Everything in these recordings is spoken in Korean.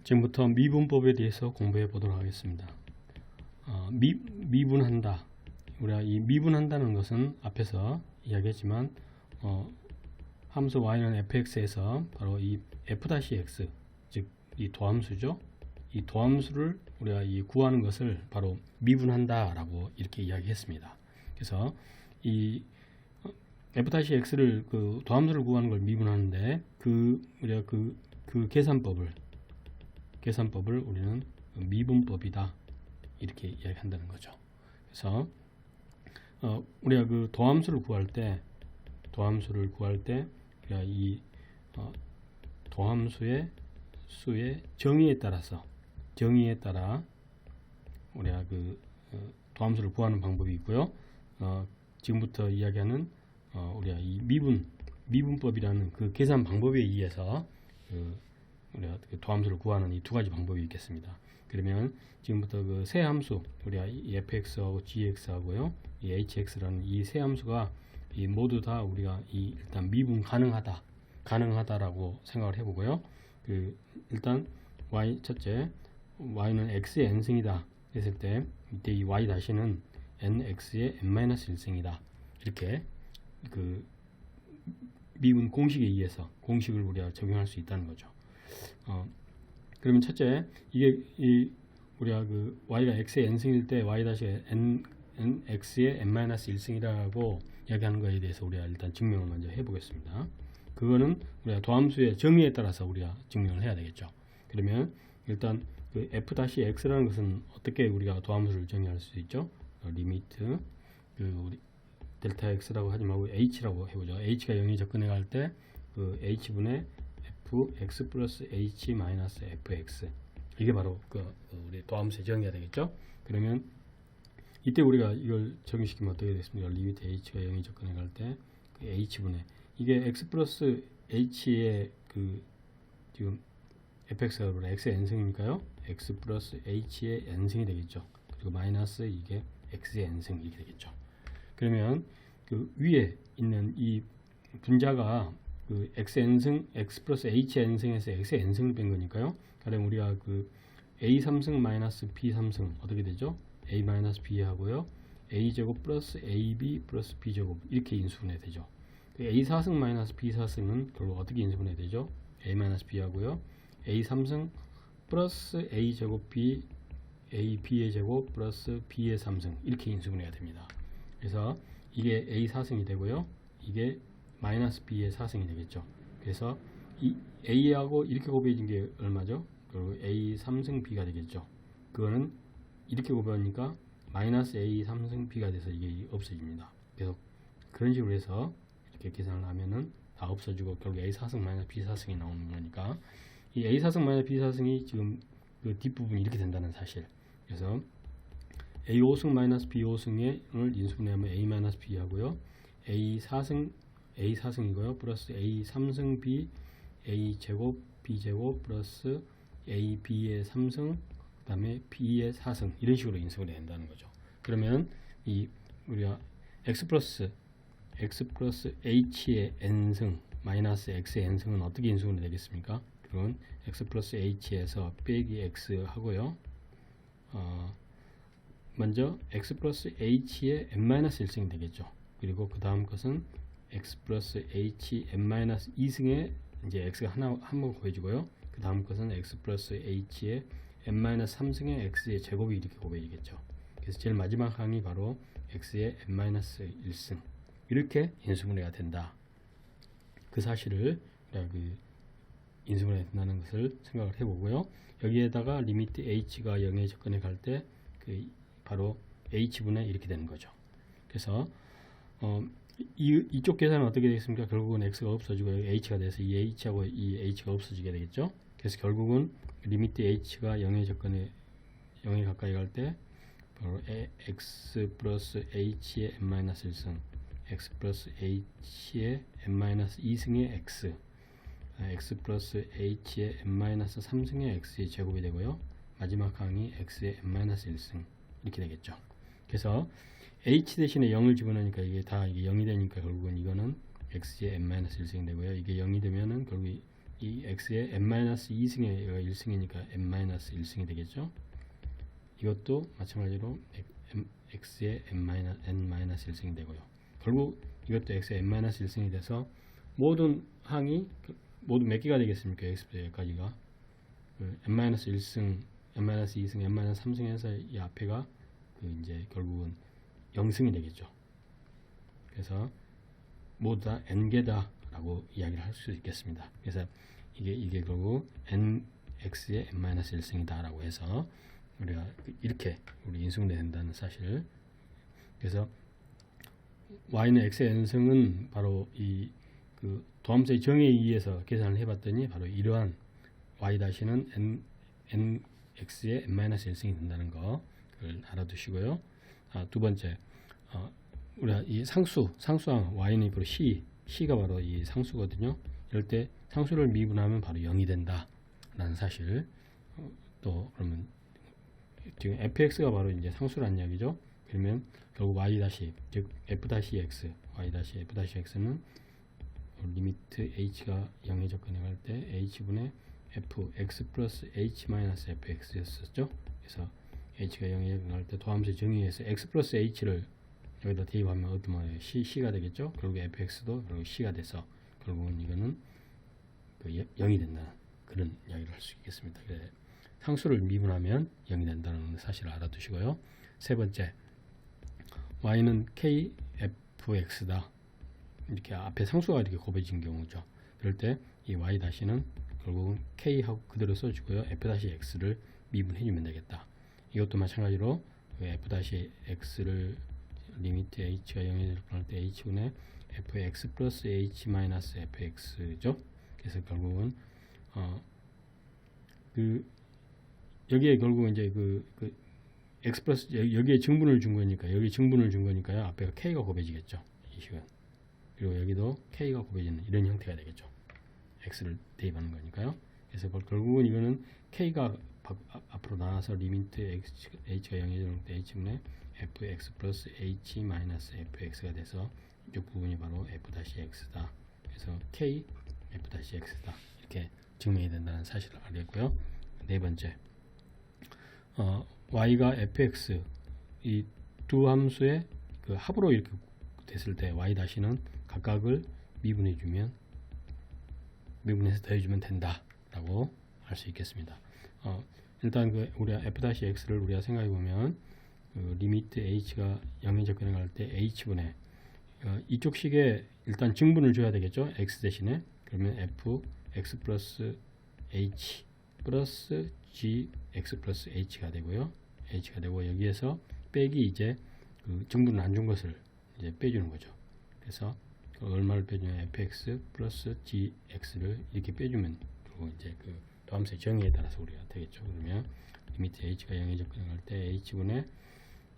지금부터 미분법에 대해서 공부해 보도록 하겠습니다. 미분한다. 우리가 이 미분한다는 것은 앞에서 이야기했지만 함수 y는 fx에서 바로 이 f-x, 즉 이 도함수죠. 이 도함수를 우리가 이 구하는 것을 바로 미분한다라고 이렇게 이야기했습니다. 그래서 이 f-x를 그 도함수를 구하는 걸 미분하는데 우리가 그 계산법을 우리는 미분법이다 이렇게 이야기한다는 거죠. 그래서 우리가 그 도함수를 구할 때 우리가 이 도함수의 수의 정의에 따라 우리가 그 도함수를 구하는 방법이 있고요. 지금부터 이야기하는 우리가 이 미분법이라는 그 계산 방법에 의해서 우리가 그 도함수를 구하는 이 두 가지 방법이 있겠습니다. 그러면 지금부터 그 세 함수 우리가 이 fx하고 gx하고요, 이 hx라는 이 세 함수가 이 모두 다 우리가 이 일단 미분 가능하다라고 생각을 해보고요. 일단 첫째 y는 x의 n승이다 했을 때 이때 이 y 다시는 nx의 n-1승이다 이렇게 그 미분 공식에 의해서 공식을 우리가 적용할 수 있다는 거죠. 그러면 첫째 이게 우리가 그 y가 x의 n승일 때 y 다시 x의 n-1승이라고 이야기하는 것에 대해서 우리가 일단 증명을 먼저 해보겠습니다. 그거는 우리가 도함수의 정의에 따라서 우리가 증명을 해야 되겠죠. 그러면 일단 그 f-x라는 것은 어떻게 우리가 도함수를 정의할 수 있죠? 리미트 우리 델타 x라고 하지 말고 h라고 해보죠. h가 0에 접근해 갈 때 그 h분의 fx 플러스 h 마이너스 fx, 이게 바로 우리 도함수의 정의가 되겠죠. 그러면 이때 우리가 이걸 적용시키면 어떻게 되겠습니까? 리미트 h가 0에 접근해 갈 때 그 h분의 이게 x 플러스 h의 지금 fx가 x의 n승이니까요. x 플러스 h의 n승이 되겠죠. 그리고 마이너스 이게 x의 n승 이렇게 되겠죠. 그러면 그 위에 있는 이 분자가 그 x n승, x 플러스 h n승에서 x의 n승을 뺀 거니까요. 가령 우리가 그 a 3승 마이너스 b 3승 어떻게 되죠? a 마이너스 b 하고요. a 제곱 플러스 ab 플러스 b 제곱 이렇게 인수분해 되죠. a 4승 마이너스 b 4승은 결국 어떻게 인수분해 되죠? a 마이너스 b 하고요. a 3승 플러스 a 제곱 b a b의 제곱 플러스 b의 3승 이렇게 인수분해가 됩니다. 그래서 이게 a 4승이 되고요. 이게 마이너스 b의 4승이 되겠죠. 그래서 이 a하고 이렇게 곱해진 게 얼마죠? 그리고 a 3승 b가 되겠죠. 그거는 이렇게 곱하니까 마이너스 a 3승 b가 돼서 이게 없어집니다. 그래서 그런 식으로 해서 이렇게 계산을 하면은 다 없어지고 결국 a 4승 마이너스 b 4승이 나오는 거니까 이 a 4승 마이너스 b 4승이 지금 그 뒷부분이 이렇게 된다는 사실. 그래서 a 5승 마이너스 b 5승을 인수분해하면 a 마이너스 b 하고요. a 4승이고요. 플러스 a 3승 b a 제곱 b 제곱 플러스 a b의 3승 그 다음에 b의 4승 이런 식으로 인수분해 된다는 거죠. 그러면 이 우리가 x 플러스 h의 n승 마이너스 x의 n승은 어떻게 인수분해 되겠습니까? 그건 x 플러스 h에서 빼기 x 하고요. 먼저 x 플러스 h의 n-1승이 되겠죠. 그리고 그 다음 것은 x 플러스 h n-2승에 이제 x가 한 번 곱해지고요. 그 다음 것은 x 플러스 h의 n-3승의 x의 제곱이 이렇게 곱해지겠죠. 그래서 제일 마지막 항이 바로 x의 n-1승 이렇게 인수분해가 된다. 그 사실을 그 인수분해 된다는 것을 생각을 해보고요. 여기에다가 리미트 h가 0에 접근해 갈 때 바로 h분의 이렇게 되는 거죠. 그래서 이쪽 계산은 어떻게 되겠습니까? 결국은 x가 없어지고 h가 돼서 이 h하고 이 h가 없어지게 되겠죠. 그래서 결국은 리미트 h가 0에 가까이 갈 때 바로 x 플러스 h의 n-1승 x 플러스 h의 n-2승의 x 플러스 h의 n-3승의 x의 제곱이 되고요. 마지막 항이 x의 n-1승 이렇게 되겠죠. 그래서 h 대신에 0을 집어넣으니까 이게 0이 되니까 결국은 이거는 x의 n-1승이 되고요. 이게 0이 되면은 결국 이 x의 n-2승에 얘가 1승이니까 n-1승이 되겠죠. 이것도 마찬가지로 x의 n-1승이 되고요. 결국 이것도 x의 n-1승이 돼서 모든 항이 모두 몇 개가 되겠습니까? x부터 여기까지가 n-1승, n-2승, n-3승에서 이 앞에가 이제 결국은 0승이 되겠죠. 그래서 모두 다 n개다 라고 이야기를 할 수 있겠습니다. 그래서 이게 결국 x의 n-1승이다 라고 해서 우리가 이렇게 우리 인수분해된다는 사실. 그래서 y는 x의 n승은 바로 이 도함수의 정의에 의해서 계산을 해봤더니 바로 이러한 y-는 x의 n-1승이 된다는 거 그걸 알아두시고요. 두 번째, 우리가 이 상수항 y는 바로 c가 바로 이 상수거든요. 이럴 때 상수를 미분하면 바로 0이 된다 라는 사실. 또 그러면 지금 fx가 바로 이제 상수란 이야기죠. 그러면 결국 y 즉 f-x, y-f-x는 리미트 h가 0에 접근해 갈 때 h분의 fx 플러스 h 마이너스 fx였었죠. 그래서 h가 0에 접근할 때 도함수의 정의에서 x 플러스 h를 여기다 대입하면 어떤 c가 되겠죠. 결국 fx도 결국 c가 돼서 결국은 이거는 0이 된다 그런 이야기를 할 수 있겠습니다. 그래, 상수를 미분하면 0이 된다는 사실을 알아두시고요. 세 번째, y는 kfx다. 이렇게 앞에 상수가 이렇게 곱해진 경우죠. 그럴 때 이 y-는 결국은 k하고 그대로 써주고요. f-x를 미분해주면 되겠다. 이것도 마찬가지로 f-x를 리미트 h가 0에 접근할 때 h분의 fx 플러스 h 마이너스 fx죠. 그래서 결국은 여기에 결국 이제 x 플러스 여기에 증분을 준 거니까 여기 증분을 준 거니까요. 앞에가 k가 곱해지겠죠. 이 식은. 그리고 여기도 k가 곱해지는 이런 형태가 되겠죠. x를 대입하는 거니까요. 그래서 결국은 이거는 k가 앞으로 나와서 리미트 h가 0에 접근할 때 h분의 fx 플러스 h 마이너스 fx가 돼서 이쪽 부분이 바로 f-x다. 그래서 k f-x다. 이렇게 증명이 된다는 사실을 알겠고요. 네 번째, y가 fx 이 두 함수의 합으로 이렇게 됐을 때 y-는 각각을 미분해서 더해주면 된다라고 할 수 있겠습니다. 일단 우리가 f-x를 우리가 생각해 보면 리미트 h가 0에 접근해 갈 때 h분의 이쪽 식에 일단 증분을 줘야 되겠죠. x 대신에. 그러면 f x 플러스 h 플러스 g x 플러스 h가 되고요. h가 되고 여기에서 빼기 이제 증분을 안 준 것을 이제 빼주는 거죠. 그래서 얼마를 빼주면 fx 플러스 gx를 이렇게 빼주면 그리고 이제 도함수의 정의에 따라서 우리가 되겠죠. 그러면 리미트 h가 0에 접근해 갈 때 h분의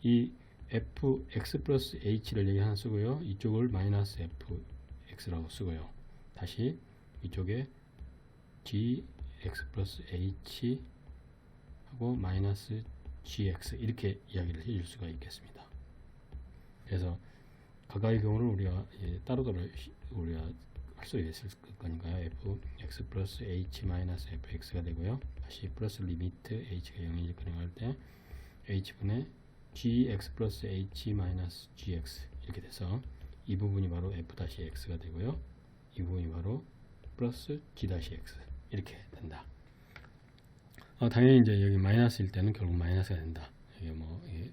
이 fx 플러스 h를 여기 하나 쓰고요. 이쪽을 마이너스 fx라고 쓰고요. 다시 이쪽에 gx 플러스 h 하고 마이너스 gx 이렇게 이야기를 해줄 수가 있겠습니다. 그래서 각각의 경우를 우리가 따로따로 우리가 할 수 있을 거니까요. fx 플러스 h 마이너스 fx가 되고요. 다시 플러스 리미트 h가 0에 접근해 갈 때 h분의 gx 플러스 h 마이너스 gx 이렇게 돼서 이 부분이 바로 f-x가 되고요. 이 부분이 바로 플러스 g-x 이렇게 된다. 당연히 이제 여기 마이너스일 때는 결국 마이너스가 된다. 이게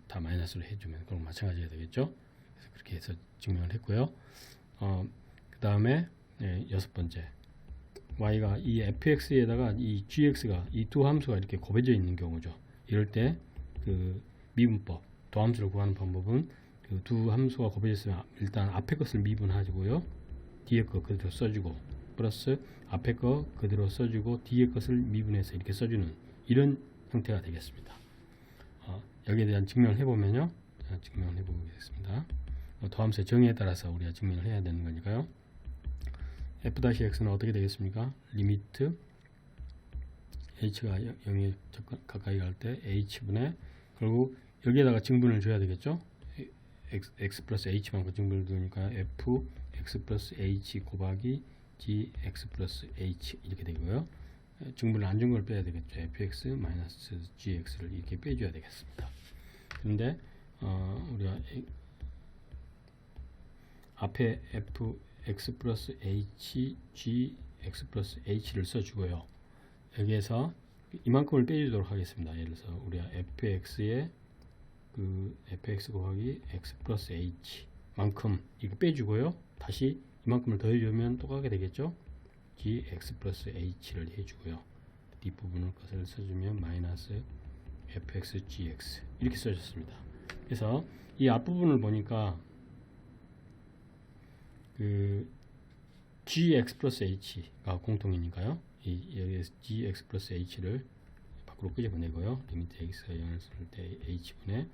다 마이너스로 해주면 결국 마찬가지가 되겠죠. 그래서 그렇게 해서 증명을 했고요. 그 다음에 여섯 번째, y가 이 fx에다가 이 gx가 이 두 함수가 이렇게 곱해져 있는 경우죠. 이럴 때 미분법, 도함수를 구하는 방법은 두 함수가 곱해졌으면 일단 앞에 것을 미분하고요. 뒤에 거 그대로 써주고 플러스 앞에 거 그대로 써주고 뒤에 것을 미분해서 이렇게 써주는 이런 형태가 되겠습니다. 여기에 대한 증명을 해보면요. 증명을 해보겠습니다. 도함수의 정의에 따라서 우리가 증명을 해야 되는 거니까요. f-x는 어떻게 되겠습니까? 리미트 h가 0에 가까이 갈 때 h분의 결국 여기에다가 증분을 줘야 되겠죠. x 플러스 h만큼 증분을 두니까 f x 플러스 h 곱하기 gx 플러스 h 이렇게 되고요. 증분을 안 준 걸 빼야 되겠죠. fx 마이너스 gx를 이렇게 빼줘야 되겠습니다. 그런데 우리가 앞에 fx 플러스 h, gx 플러스 h를 써주고요. 여기에서 이만큼을 빼주도록 하겠습니다. 예를 들어서 우리가 fx에 fx 곱하기 x 플러스 h 만큼 이거 빼주고요. 다시 이만큼을 더해주면 똑같게 되겠죠. gx 플러스 h를 해주고요. 뒷부분을 것을 써주면 마이너스 fx gx 이렇게 써줬습니다. 그래서 이 앞부분을 보니까 gx 플러스 h가 공통이니까요. 여기에서 gx 플러스 h를 밖으로 끄집어내고요. 리미트 x가 0을 쓸 때 h분의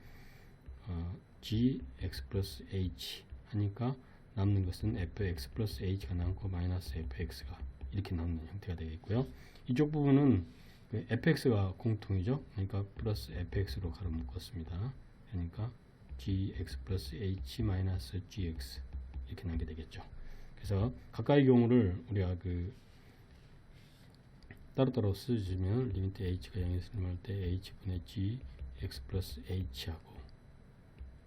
gx 플러스 h 하니까 남는 것은 fx 플러스 h가 남고 마이너스 fx가 이렇게 남는 형태가 되겠고요. 이쪽 부분은 fx가 공통이죠. 그러니까 플러스 fx로 가로 묶었습니다. 그러니까 gx 플러스 h 마이너스 gx 이렇게 남게 되겠죠. 그래서 가까이 경우를 우리가 따로따로 쓰시면 리미트 h가 0에서 1할 때 h분의 g x 플러스 h하고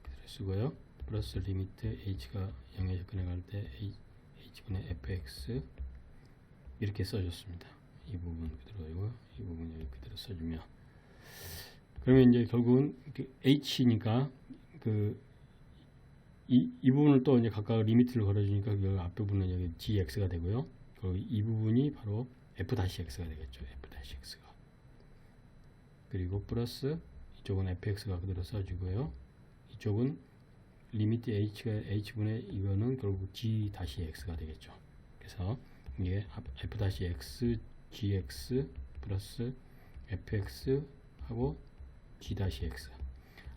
그대로 쓰고요. 플러스 리미트 h가 0에서 접근해갈 때 h분의 fx 이렇게 써줬습니다. 이 부분 그대로이고 이 부분 여기 그대로 써주면 그러면 이제 결국은 h니까 이 부분을 또 이제 각각 리미트를 걸어주니까 그 앞부분은 여기 gx가 되고요. 이 부분이 바로 f-x가 되겠죠. f-x가. 그리고 플러스 이쪽은 fx가 그대로 써주고요. 이쪽은 리미트 h가 h분의 이거는 결국 g-x가 되겠죠. 그래서 이게 f-x gx 플러스 fx 하고 g-x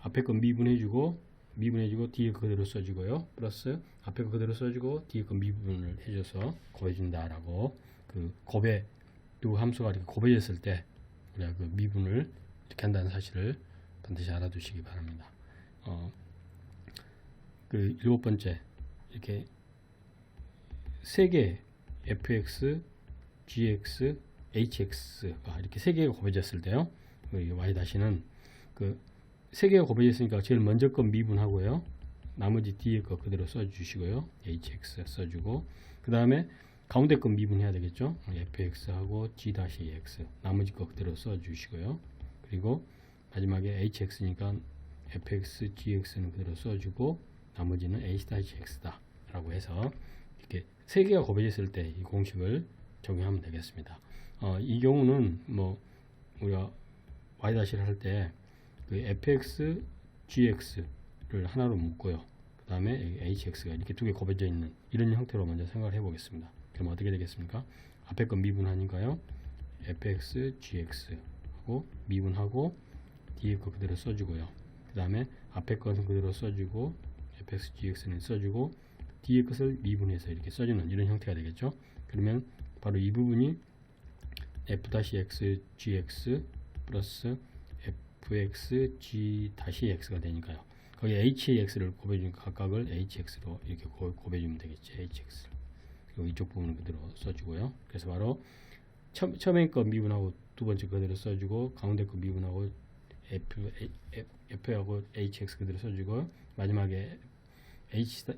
앞에 건 미분해주고 뒤에 거 그대로 써주고요. 플러스 앞에 거 그대로 써주고 뒤에 거 미분을 해줘서 곱해준다라고 곱해 두 함수가 이렇게 곱해졌을 때 우리가 미분을 이렇게 한다는 사실을 반드시 알아두시기 바랍니다. 일곱 번째 이렇게 세 개 fx, gx, hx가 이렇게 세 개가 곱해졌을 때요. y 다시는 세 개가 곱해졌으니까 제일 먼저 거 미분하고요. 나머지 뒤에 거 그대로 써주시고요. hx 써주고 그 다음에 가운데 거 미분해야 되겠죠. fx하고 g-x 나머지 거 그대로 써주시고요. 그리고 마지막에 hx니까 fx, gx는 그대로 써주고 나머지는 h-x다 라고 해서 이렇게 세 개가 곱해졌을 때 이 공식을 적용하면 되겠습니다. 이 경우는 우리가 y-를 할 때 fx, gx를 하나로 묶고요. 그 다음에 hx가 이렇게 두 개 곱해져 있는 이런 형태로 먼저 생각을 해 보겠습니다. 그럼 어떻게 되겠습니까? 앞에 건 미분하니까요. fx, gx 하고 미분하고 뒤에 거 그대로 써주고요. 그 다음에 앞에 것은 그대로 써주고 fx, gx는 써주고 뒤에 것을 미분해서 이렇게 써주는 이런 형태가 되겠죠. 그러면 바로 이 부분이 f-x, gx 플러스 fx, g-x가 되니까요. 거기 hx를 곱해주니까 각각을 hx로 이렇게 곱해주면 되겠죠. hx. 그리고 이쪽 부분은 그대로 써주고요. 그래서 바로 처음에 거 미분하고 두 번째 그대로 써주고 가운데 거 미분하고 f하고 hx 그대로 써주고 마지막에 h-x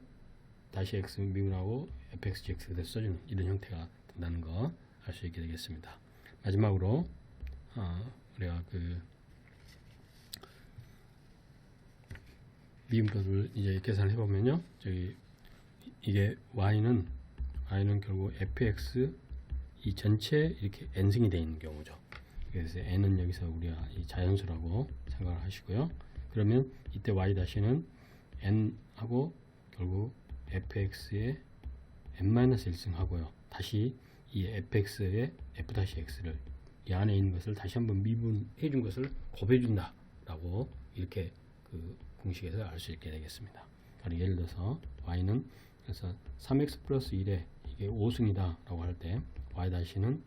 미분하고 fx, gx 그대로 써주는 이런 형태가 된다는 거 알 수 있게 되겠습니다. 마지막으로 우리가 미분법을 이제 계산을 해보면요. 이게 y는 결국 fx 이 전체 이렇게 n승이 되어 있는 경우죠. 그래서 n은 여기서 우리가 이 자연수라고 생각을 하시고요. 그러면 이때 y-는 n하고 결국 fx의 n-1승 하고요. 다시 이 fx의 f-x를 이 안에 있는 것을 다시 한번 미분해 준 것을 곱해 준다 라고 이렇게 공식에서 알 수 있게 되겠습니다. 예를 들어서 y는 그래서 3x 플러스 1에 이게 5승이다 라고 할 때 y-는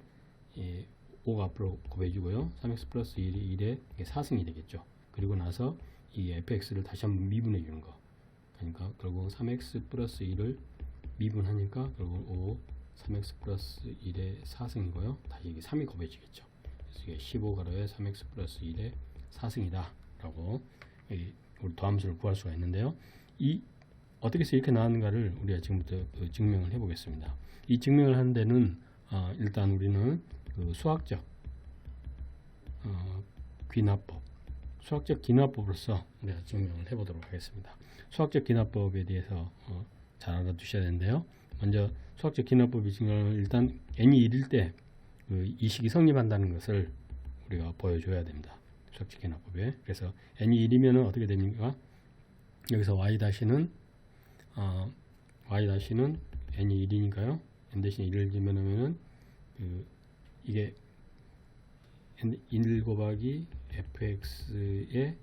5가 앞으로 곱해주고요. 3x 플러스 1에 4승이 되겠죠. 그리고 나서 이 fx를 다시 한번 미분해 주는 거. 그러니까 결국 3x 플러스 1을 미분하니까 결국 3x 플러스 1의 4승이고요. 다시 이게 3이 곱해지겠죠. 그래서 이게 15가로에 3x 플러스 1의 4승이다 라고 우리 더함수를 구할 수가 있는데요. 이 어떻게 해서 이렇게 나왔는가를 우리가 지금부터 증명을 해 보겠습니다. 이 증명을 하는 데는 일단 우리는 수학적 귀납법, 수학적 귀납법으로서 우리가 증명을 해 보도록 하겠습니다. 수학적 귀납법에 대해서 잘 알아두셔야 되는데요. 먼저 수학적 귀납법이 증명을 일단 n이 1일 때 이 식이 성립한다는 것을 우리가 보여줘야 됩니다. 수학적 귀납법에. 그래서 n이 1이면 어떻게 됩니까? 여기서 y-는 n이 1이니까요. n 대신 1을 집어넣으면은 이게 1 곱하기 fx의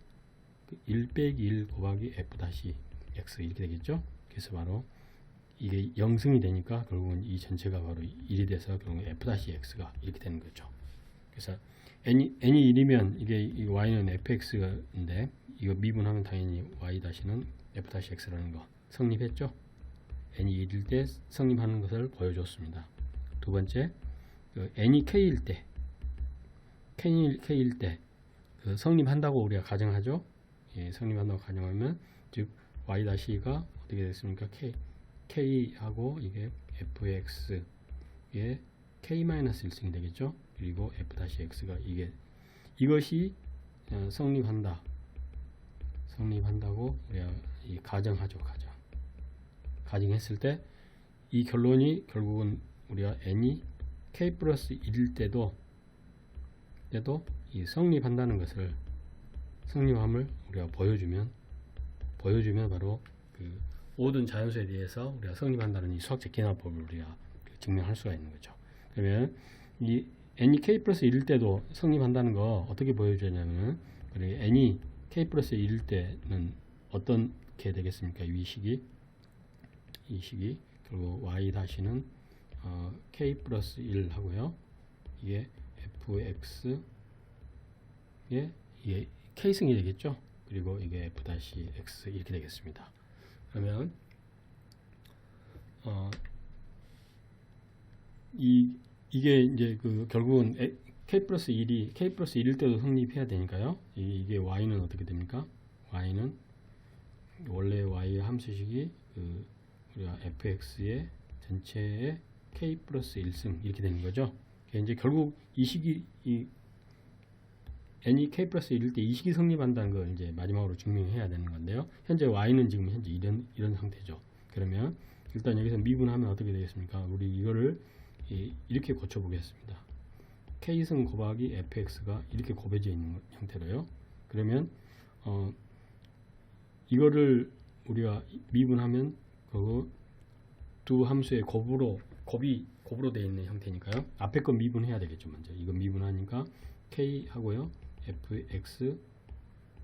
1 빼기 1 곱하기 f 다시 x 이렇게 되겠죠. 그래서 바로 이게 0승이 되니까 결국은 이 전체가 바로 1이 돼서 결국은 f 다시 x가 이렇게 되는 거죠. 그래서 n이 1이면 이게 y는 fx인데 이거 미분하면 당연히 y 다시는 f 다시 x라는 거 성립했죠. n이 1일 때 성립하는 것을 보여줬습니다. 두 번째, n이 k일 때 성립한다고 우리가 가정하죠. 예, 성립한다고 가정하면 즉 y 다시가 어떻게 됐습니까? k하고 이게 fx의 k-1승이 되겠죠. 그리고 f 다시 x가 이것이 성립한다고 우리가 가정하죠. 가정했을 때 이 결론이 결국은 우리가 n이 k 플러스 1일 때도 이 성립한다는 것을 성립함을 우리가 보여주면 바로 모든 자연수에 대해서 우리가 성립한다는 이 수학적 기납법을 우리가 증명할 수가 있는 거죠. 그러면 이 n이 k 플러스 1일 때도 성립한다는 거 어떻게 보여주냐면은 n이 k 플러스 1일 때는 어떻게 되겠습니까? 이 식이 결국 y 다시는 k 플러스 1 하고요. 이게 fx의 이게 k승이 되겠죠. 그리고 이게 f 다시 x 이렇게 되겠습니다. 그러면 이게 이제 결국은 k 플러스 1일 때도 성립해야 되니까요. 이게 y는 어떻게 됩니까? y는 원래 y의 함수식이 우리가 fx의 전체의 k 플러스 1승 이렇게 되는 거죠. 이제 결국 이 식이 n이 k 플러스 1일 때 이 식이 성립한다는 걸 이제 마지막으로 증명해야 되는 건데요. 현재 y는 지금 현재 이런 상태죠. 그러면 일단 여기서 미분하면 어떻게 되겠습니까? 우리 이거를 이렇게 고쳐보겠습니다. k승 곱하기 fx가 이렇게 곱해져 있는 형태로요. 그러면 이거를 우리가 미분하면 두 함수의 곱이 되어 있는 형태니까요. 앞에 거 미분해야 되겠죠. 먼저 이거 미분하니까 k 하고요. fx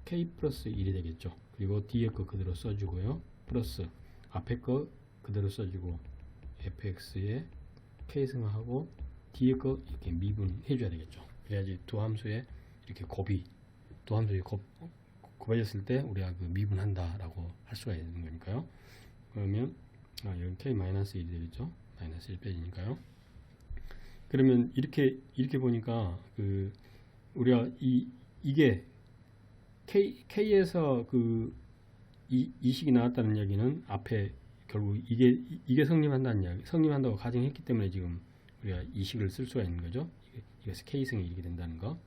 k 플러스 1이 되겠죠. 그리고 뒤에 거 그대로 써주고요. 플러스 앞에 거 그대로 써주고 fx의 k승하고 뒤에 거 이렇게 미분해 줘야 되겠죠. 그래야지 두 함수의 이렇게 곱해졌을 때 우리가 미분한다라고 할 수가 있는 거니까요. 그러면 여기 k-1이 되겠죠. 마이너스 1 빼지니까요. 그러면 이렇게 보니까 우리가 이게 k에서 이 식이 나왔다는 얘기는 앞에 결국 이게 성립한다고 가정했기 때문에 지금 우리가 이 식을 쓸 수가 있는 거죠. 이것이 k승이 이렇게 된다는 거.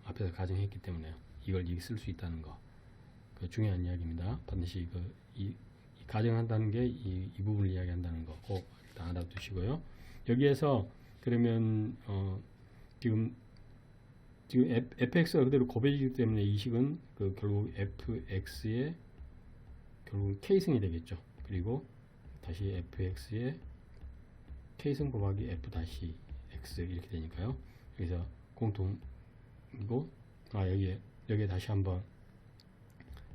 앞에서 가정했기 때문에 이걸 이렇게 쓸 수 있다는 거. 중요한 이야기입니다. 반드시 이 가정한다는 게 이 부분을 이야기한다는 거 꼭 일단 알아두시고요. 여기에서 그러면 지금 fx가 그대로 곱해지기 때문에 이 식은 결국 fx의 결국 k승이 되겠죠. 그리고 다시 fx의 k승 곱하기 f 다시 x 이렇게 되니까요. 여기서 공통이고 여기에 다시 한번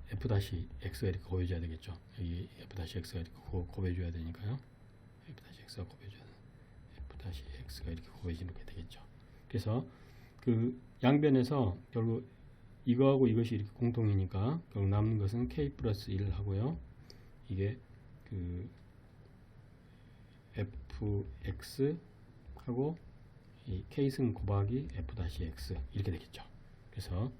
f 다시 x가 이렇게 곱해줘야 되겠죠. 여기 f 다시 x가 이렇게 곱해줘야 되니까요. f 다시 x가 이렇게 곱해지는 게 되겠죠. 그래서 양변에서 결국 이거하고 이것이 이렇게 공통이니까 결국 남는 것은 k 플러스 1 하고요. 이게 fx 하고 이 k승 곱하기 f-x 이렇게 되겠죠. 그래서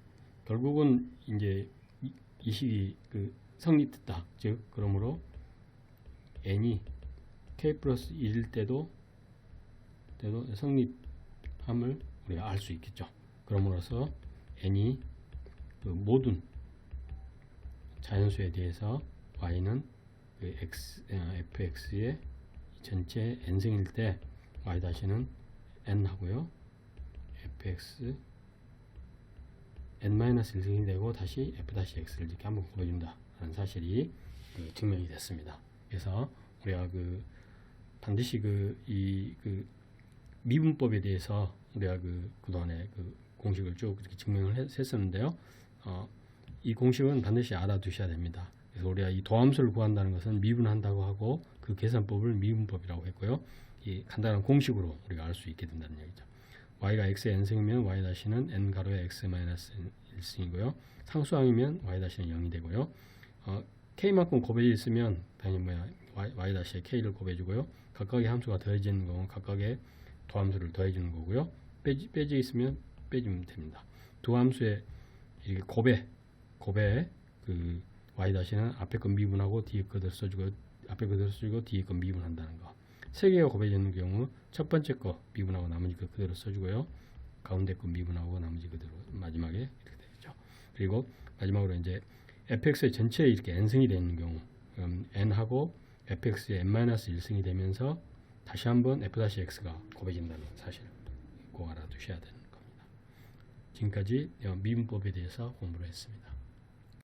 결국은 이제 이 식이 그 성립됐다. 즉 그러므로 n이 k 플러스 1일 때도 성립함을 우리가 알 수 있겠죠. 그러므로서 n이 그 모든 자연수에 대해서 y는 그 fx의 전체 n승일 때 y-는 n 하고요. fx n-1승이 되고 다시 f-x를 이렇게 한번 곱해준다 라는 사실이 증명이 됐습니다. 그래서 우리가 반드시 이 미분법에 대해서 우리가 그동안에 공식을 쭉 이렇게 증명을 했었는데요. 이 공식은 반드시 알아두셔야 됩니다. 그래서 우리가 이 도함수를 구한다는 것은 미분한다고 하고 그 계산법을 미분법이라고 했고요. 이 간단한 공식으로 우리가 알 수 있게 된다는 얘기죠. y가 x의 n승이면 y-는 n 가로의 x-1승이고요. 상수항이면 y-는 0이 되고요. k만큼 곱해져 있으면 당연히 y-에 k를 곱해주고요. 각각의 함수가 더해지는 경우 각각의 도함수를 더해주는 거고요. 빼져 있으면 빼주면 됩니다. 두 함수의 이렇게 곱에 y-는 앞에 건 미분하고 뒤에 거 써주고 앞에 거 써주고 뒤에 건 미분한다는 거. 세 개가 곱해지는 경우 첫 번째 거 미분하고 나머지 거 그대로 써주고요. 가운데 거 미분하고 나머지 그대로 마지막에 이렇게 되죠. 그리고 마지막으로 이제 fx의 전체에 이렇게 n승이 되는 경우 n하고 fx의 n-1승이 되면서 다시 한번 f-x가 곱해진다는 사실 꼭 알아두셔야 되는 겁니다. 지금까지 미분법에 대해서 공부를 했습니다.